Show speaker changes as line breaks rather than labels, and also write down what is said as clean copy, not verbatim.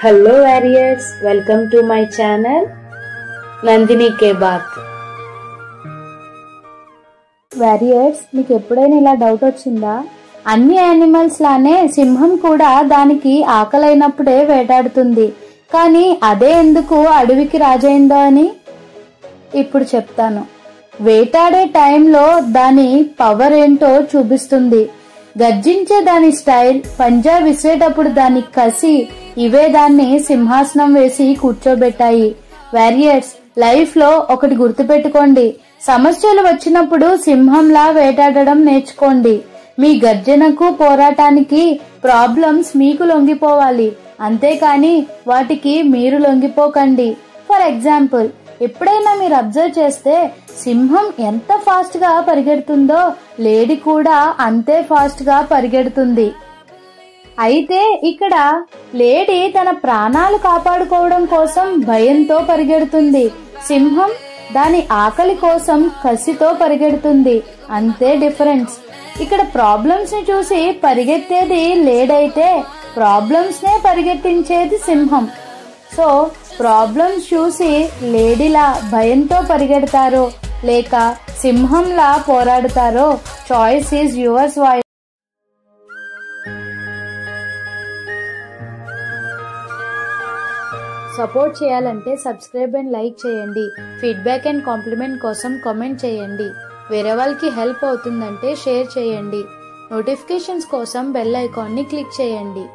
Hello warriors, welcome to my channel Nandini Ke Baat.
Warriors, మీకు ఎప్పుడైనా ఇలా doubt వచ్చిందా? అన్ని యానిమల్స్ లానే సింహం కూడా దానికి ఆకలైనప్పుడే వేటాడుతుంది, కానీ అదే ఎందుకు అడవికి రాజైందో అని ఇప్పుడు చెప్తాను. వేటాడే టైంలో దాని పవర్ ఏంటో చూపిస్తుంది. గర్జించే దాని స్టైల్, పంజా విసిరేటప్పుడు దాని కసి, ఇవే దాన్ని సింహాసనం వేసి కూర్చోబెట్టాయి. వారియర్స్, లైఫ్ లో ఒకటి గుర్తుపెట్టుకోండి, సమస్యలు వచ్చినప్పుడు సింహంలా వేటాడడం నేర్చుకోండి. మీ గర్జనకు, పోరాటానికి ప్రాబ్లమ్స్ మీకు లొంగిపోవాలి, అంతేకాని వాటికి మీరు లొంగిపోకండి. ఫర్ ఎగ్జాంపుల్, ఎప్పుడైనా మీరు అబ్జర్వ్ చేస్తే సింహం ఎంత ఫాస్ట్ గా పరిగెడుతుందో లేడీ కూడా అంతే ఫాస్ట్ గా పరిగెడుతుంది. అయితే ఇక్కడ లేడీ తన ప్రాణాలు కాపాడుకోవడం కోసం భయంతో పరిగెడుతుంది, సింహం దాని ఆకలి కోసం కసితో పరిగెడుతుంది. అంతే డిఫరెన్స్. ఇక్కడ ప్రాబ్లమ్స్ ని చూసి పరిగెత్తేది లేడైతే ప్రాబ్లమ్స్ నే పరిగెట్టించేది సింహం. సో ప్రాబ్లమ్స్ చూసి లేడీలా భయంతో పరిగెడతారో లేక సింహంలా పోరాడతారో, చాయిస్ ఈజ్ యువర్స్. సపోర్ట్ చేయాలంటే సబ్స్క్రైబ్ అండ్ లైక్ చేయండి. ఫీడ్బ్యాక్ అండ్ కాంప్లిమెంట్ కోసం కామెంట్ చేయండి. వేరే వాళ్ళకి హెల్ప్ అవుతుందంటే షేర్ చేయండి. నోటిఫికేషన్స్ కోసం బెల్ ఐకాన్ని క్లిక్ చేయండి.